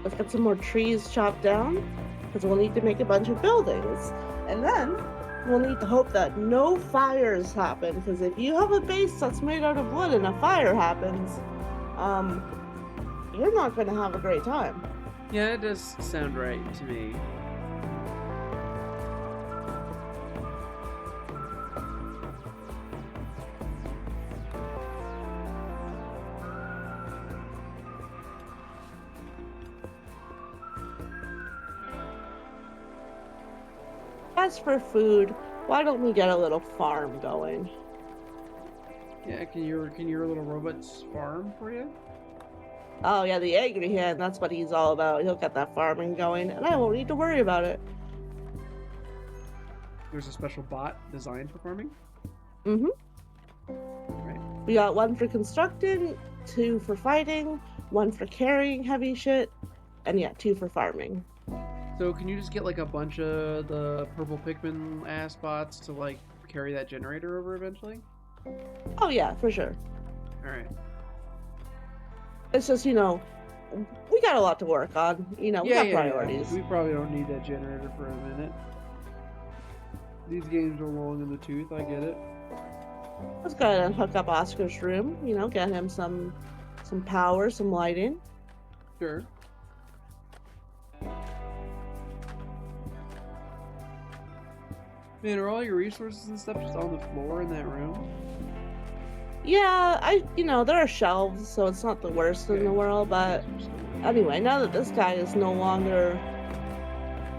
Let's get some more trees chopped down because we'll need to make a bunch of buildings. And then we'll need to hope that no fires happen because if you have a base that's made out of wood and a fire happens, you're not going to have a great time. Yeah, it does sound right to me. As for food, why don't we get a little farm going? Yeah, can your little robots farm for you? Oh yeah, the angry hand, that's what he's all about. He'll get that farming going, and I won't need to worry about it. There's a special bot designed for farming? Mm-hmm. Right. We got one for constructing, 2 for fighting, 1 for carrying heavy shit, and yeah, 2 for farming. So can you just get like a bunch of the purple Pikmin ass bots to like carry that generator over eventually? Oh yeah, for sure. Alright. It's just, we got a lot to work on. We got priorities. We probably don't need that generator for a minute. These games are long in the tooth, I get it. Let's go ahead and hook up Oscar's room, get him some power, some lighting. Sure. Man, are all your resources and stuff just on the floor in that room? Yeah, there are shelves, so it's not the worst in the world, but anyway, now that this guy is no longer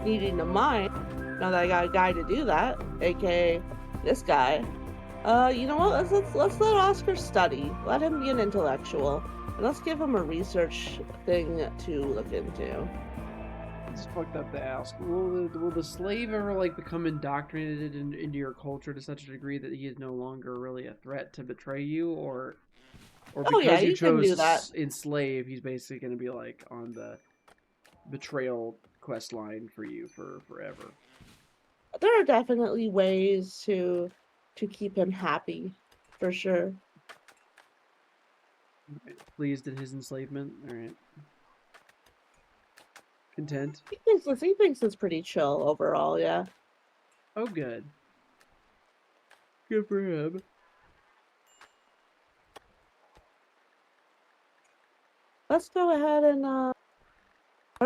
needing to mine, now that I got a guy to do that, aka this guy, you know what, let's let Oscar study. Let him be an intellectual, and let's give him a research thing to look into. It's fucked up to ask. Will the slave ever like become indoctrinated into your culture to such a degree that he is no longer really a threat to betray you, or because you chose to enslave, he's basically going to be like on the betrayal quest line for you for forever? There are definitely ways to keep him happy, for sure. Right. Pleased at his enslavement. All right. Content. He thinks it's pretty chill overall, yeah. Oh, good. Good for him. Let's go ahead and start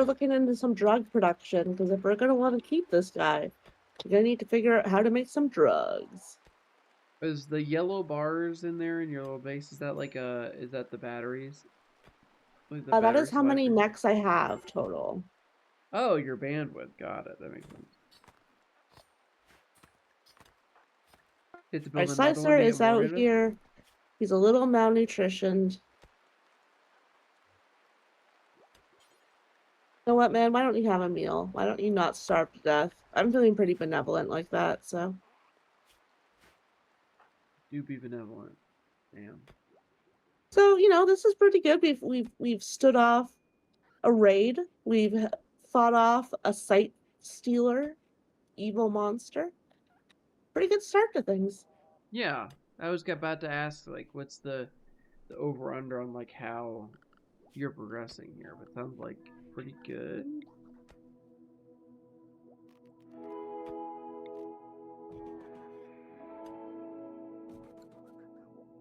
looking into some drug production, because if we're gonna want to keep this guy, we're gonna need to figure out how to make some drugs. Is the yellow bars in there in your little base? Is that like is that the batteries? Like the that is how many mechs I have total. Oh, your bandwidth. Got it. That makes sense. Our Slicer is out here. He's a little malnutritioned. You know what, man? Why don't you have a meal? Why don't you not starve to death? I'm feeling pretty benevolent like that, so. Do be benevolent. Damn. So, this is pretty good. We've stood off a raid. We've fought off a sight stealer, evil monster. Pretty good start to things. Yeah, I was about to ask, like, what's the over under on like how you're progressing here, but it sounds like pretty good.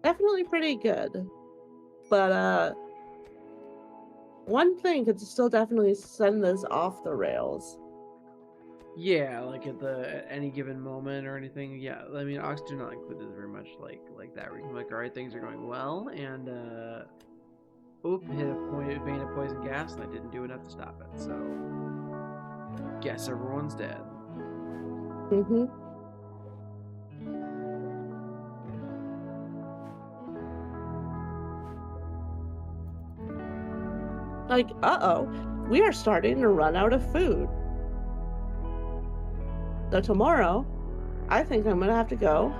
Definitely pretty good, but one thing could still definitely send this off the rails. Yeah, like at any given moment or anything. Yeah, I mean, Ox do not include this very much like that. Where you can be like, all right, things are going well, and oop, hit a point vein of poison gas, and I didn't do enough to stop it. So, guess everyone's dead. Mm-hmm. Like, uh-oh, we are starting to run out of food. So tomorrow, I think I'm gonna have to go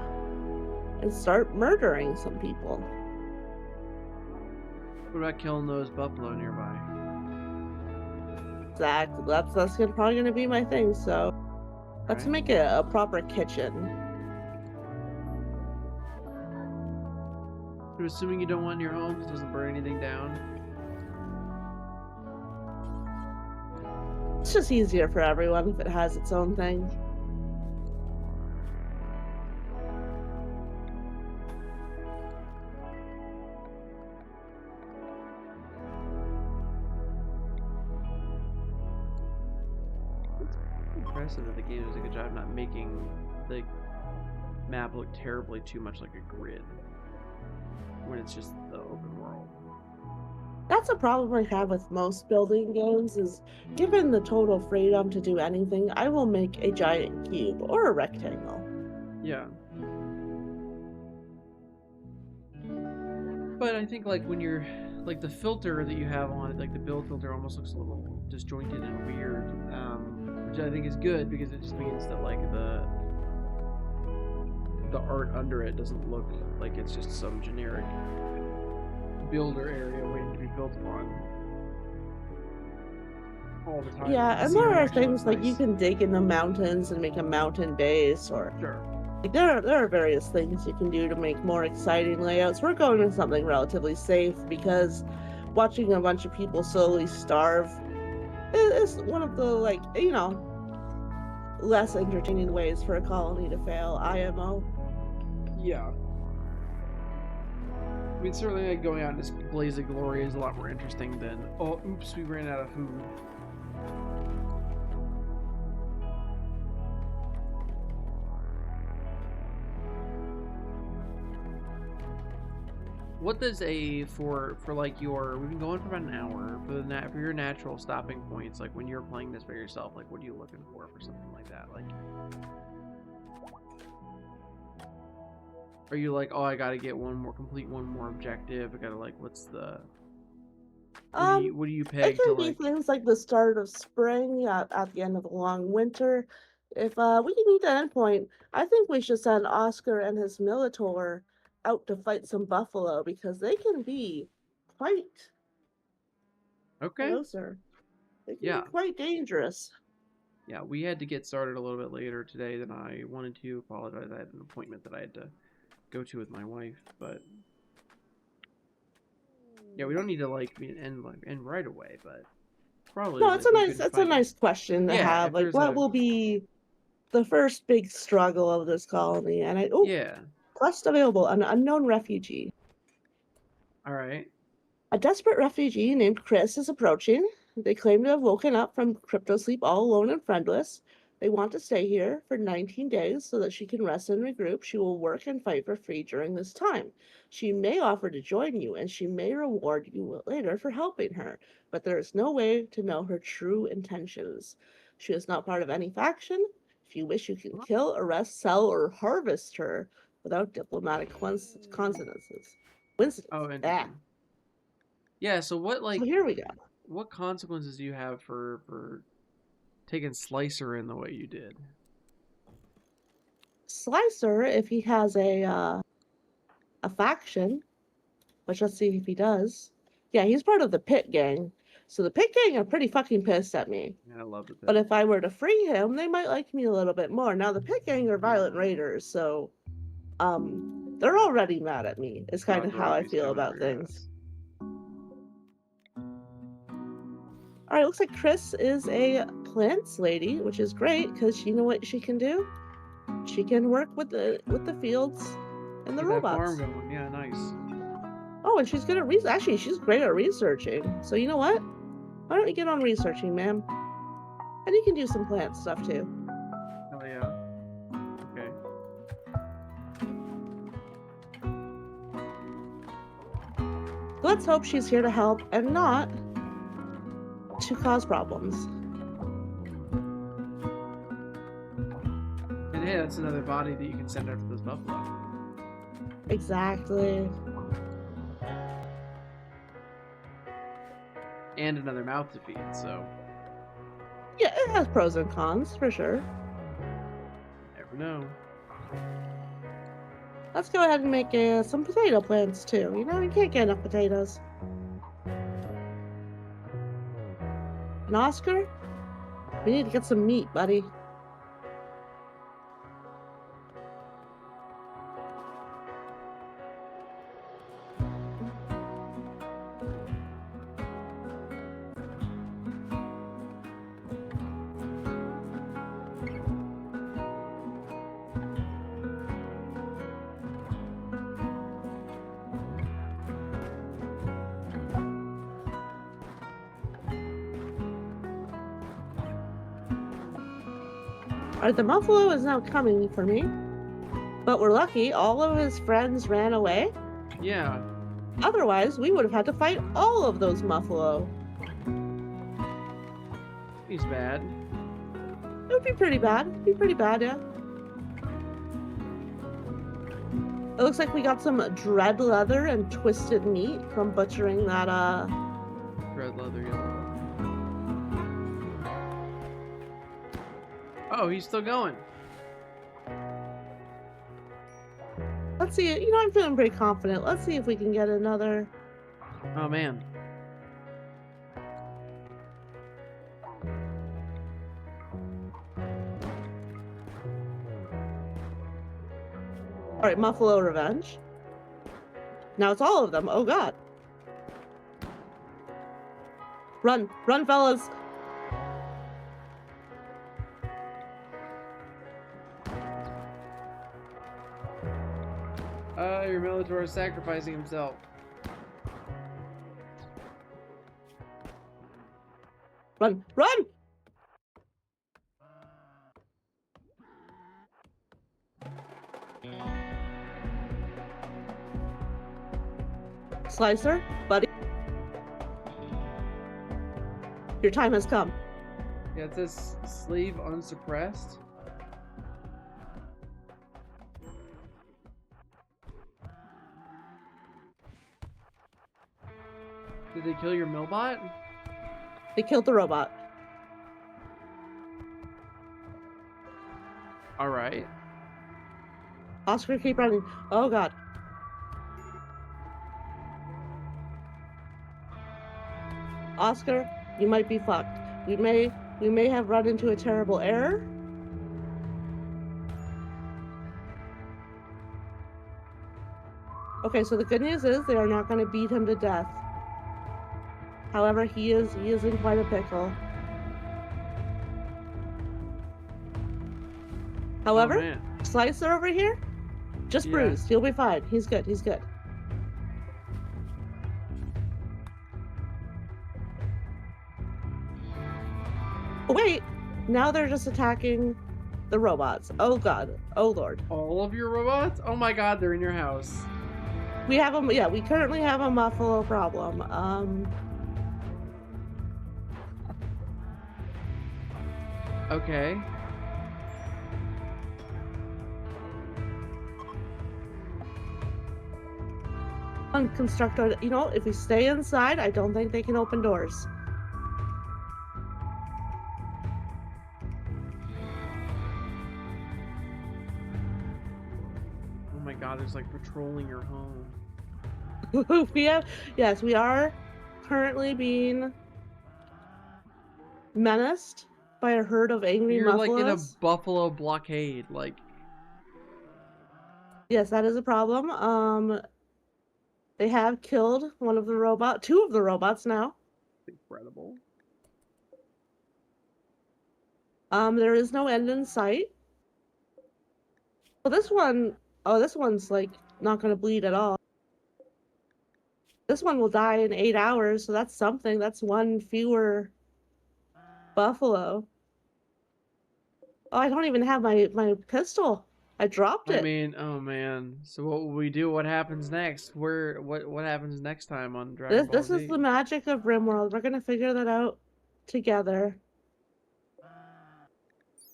and start murdering some people. What about killing those buffalo nearby? Exactly. That's probably gonna be my thing. So let's Right? make it a proper kitchen. I'm assuming you don't want your home because it doesn't burn anything down. It's just easier for everyone if it has its own thing. Impressive that the game does a good job not making the map look terribly too much like a grid when it's just the open world. That's a problem I have with most building games is given the total freedom to do anything, I will make a giant cube or a rectangle. Yeah. But I think like when you're like the filter that you have on it, like the build filter almost looks a little disjointed and weird, which I think is good because it just means that like the art under it doesn't look like it's just some generic builder area waiting to be built upon all the time. Yeah, and there are things like you can dig in the mountains and make a mountain base, or Sure. like there are various things you can do to make more exciting layouts. We're going with something relatively safe because watching a bunch of people slowly starve is one of the less entertaining ways for a colony to fail, IMO. Yeah. I mean, certainly like, going out in this blaze of glory is a lot more interesting than, oh, oops, we ran out of food. What does for like your, we've been going for about an hour, for your natural stopping points, like when you're playing this by yourself, like what are you looking for something like that? Like, are you like, oh, I gotta get complete one more objective, I gotta like, what's the, what do you It peg can to be like, things like the start of spring at the end of a long winter. If we can meet that endpoint, I think we should send Oscar and his Militor out to fight some buffalo because they can be quite, okay, hello, sir. They can be yeah. quite dangerous. Yeah, we had to get started a little bit later today than I wanted to. Apologize, I had an appointment that I had to go to with my wife, but yeah, we don't need to like end right away, but probably No, like we could it's a find. nice question to Yeah, have. if Like, there's what a will be the first big struggle of this colony? And yeah, quest available, an unknown refugee. all right, A desperate refugee named Chris is approaching. They claim to have woken up from crypto sleep all alone and friendless. They want to stay here for 19 days so that she can rest and regroup. She will work and fight for free during this time. She may offer to join you and she may reward you later for helping her, but there is no way to know her true intentions. She is not part of any faction. If you wish, you can kill, arrest, sell, or harvest her without diplomatic consequences. oh, Ah. interesting. Yeah, so what So like here we go. what consequences do you have for taking Slicer in the way you did? Slicer, if he has a faction, which let's see if he does. Yeah, he's part of the Pit Gang. So the Pit Gang are pretty fucking pissed at me. Yeah, I love the But pit. if I were to free him, they might like me a little bit more. Now the Pit Gang are violent raiders, so they're already mad at me. Is kind Oh, of they're how I always feel coming for about your things. ass. All right, looks like Chris is a plants lady, which is great because you know what she can do? She can work with the fields and the Get that robots. farm going. Yeah, nice. Oh, and she's good at actually, she's great at researching. So you know what? Why don't you get on researching, ma'am? And you can do some plant stuff too. let's hope she's here to help and not to cause problems. And hey, that's another body that you can send after this buffalo. Exactly. And another mouth to feed, so. Yeah, it has pros and cons, for sure. Never know. Let's go ahead and make some potato plants, too. You know, you can't get enough potatoes. And Oscar, we need to get some meat, buddy. Alright, the buffalo is now coming for me. But we're lucky, all of his friends ran away. Yeah. Otherwise, we would have had to fight all of those buffalo. He's bad. It would be pretty bad. It'd be pretty bad, yeah. It looks like we got some dread leather and twisted meat from butchering that, Red leather, yellow. Oh, he's still going. Let's see. You know, I'm feeling pretty confident. Let's see if we can get another. Oh, man. Alright, Muffalo Revenge. Now it's all of them. Oh, God. Run. Run, fellas. Your Militor is sacrificing himself. Run. Run! Slicer, buddy. Your time has come. Yeah, it says slave unsuppressed. Did they kill your millbot? They killed the robot. Alright. Oscar, keep running. Oh, God. Oscar, you might be fucked. We may have run into a terrible error. Okay, so the good news is they are not going to beat him to death. However, he is in quite a pickle. However, Oh, Slicer over here, just bruised. He'll be fine. He's good. He's good. Oh, wait, now they're just attacking the robots. Oh, God. Oh, Lord. all of your robots? Oh my God, they're in your house. We have a, yeah, we currently have a Muffalo problem. Okay. Construct our, you know, if we stay inside, I don't think they can open doors. Oh my God, there's like patrolling your home. We have, yes, we are currently being menaced by a herd of angry You're like in a Muffalos. buffalo blockade, like. Yes, that is a problem. They have killed two of the robots now. Incredible. There is no end in sight. Well, this one's like not gonna bleed at all. This one will die in 8 hours, so that's something. That's one fewer buffalo. Oh, I don't even have my pistol. I dropped I it. mean, oh man. So what will we do? What happens next? What happens next time on Dragon Ball This is Z? the magic of RimWorld. We're gonna figure that out together.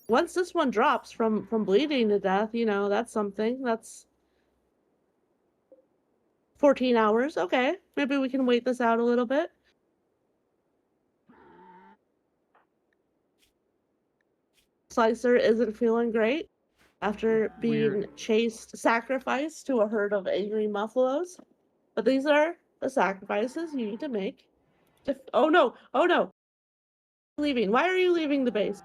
Once this one drops from bleeding to death, you know, that's something. That's 14 hours. Okay. Maybe we can wait this out a little bit. Slicer isn't feeling great after being Weird. sacrificed to a herd of angry muffalos. But these are the sacrifices you need to make. Oh no! Oh no! Leaving. Why are you leaving the base?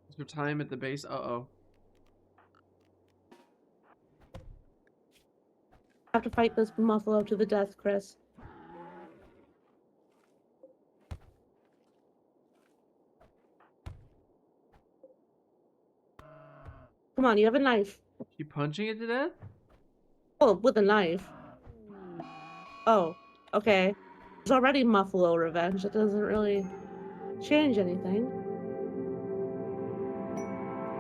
Is there time at the base? Uh-oh. I have to fight this muffalo to the death, Chris. Come on, you have a knife. Keep punching it to death? Oh, with a knife. Oh, okay. There's already muffalo revenge. It doesn't really change anything.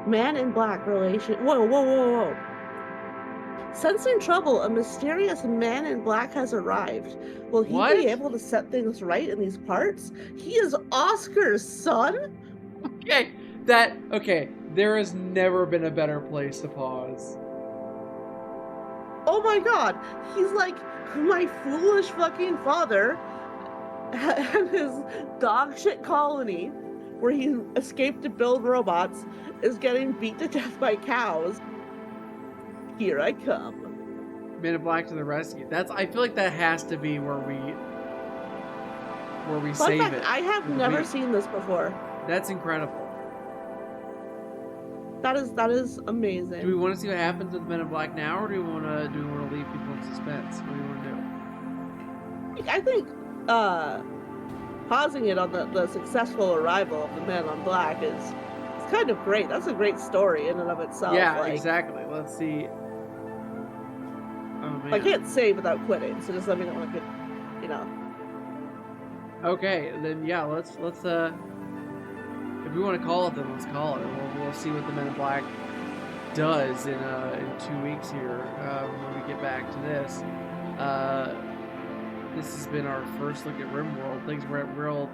Man in black relation. Whoa, whoa, whoa, whoa. Sensing trouble, a mysterious man in black has arrived. Will he What? be able to set things right in these parts? He is Oscar's son? Okay. Okay. There has never been a better place to pause. Oh my god. He's like my foolish fucking father and his dog shit colony where he escaped to build robots is getting beat to death by cows. Here I come. Man in Black to the rescue. I feel like that has to be where we Fun save fact, it. I have never seen this before. That's incredible. That is amazing. Do we want to see what happens with Men in Black now, or do we want to leave people in suspense? What do you want to do? I think pausing it on the successful arrival of the Man on Black is kind of great. That's a great story in and of itself. Yeah, like, exactly. Let's see. Oh man. I can't say without quitting, so just let me know when I could, you know. Okay, then yeah, let's if we want to call it, then let's call it. We'll see what the Men in Black does in 2 weeks here when we get back to this. This has been our first look at RimWorld. Things were at real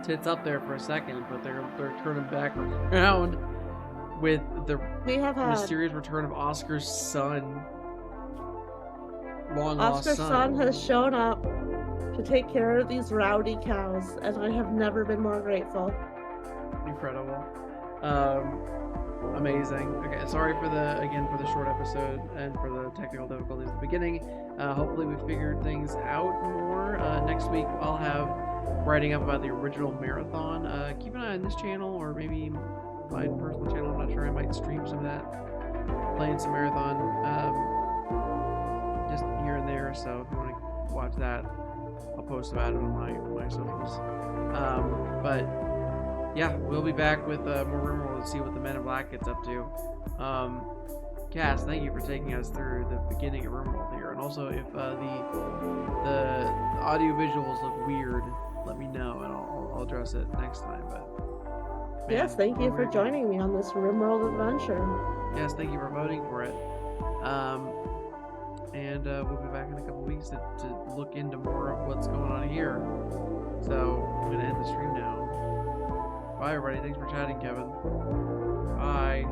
tits up there for a second, but they're turning back around with the mysterious return of Oscar's son. Oscar's son has shown up to take care of these rowdy cows, and I have never been more grateful. Incredible. Amazing. Okay, sorry for the short episode and for the technical difficulties at the beginning. Hopefully we figured things out more. Next week I'll have writing up about the original marathon. Keep an eye on this channel, or maybe my personal channel. I'm not sure. I might stream some of that, playing some marathon, just here and there. So if you want to watch that, I'll post about it on my socials. But yeah, we'll be back with more RimWorld to see what the Men in Black gets up to. Cass, thank you for taking us through the beginning of RimWorld here, and also if the audio visuals look weird, let me know and I'll address it next time. But man, yes, thank you for joining me on this RimWorld adventure. Yes, thank you for voting for it. And we'll be back in a couple weeks to look into more of what's going on here. So I'm gonna end the stream now. Bye, everybody. Thanks for chatting, Kevin. Bye.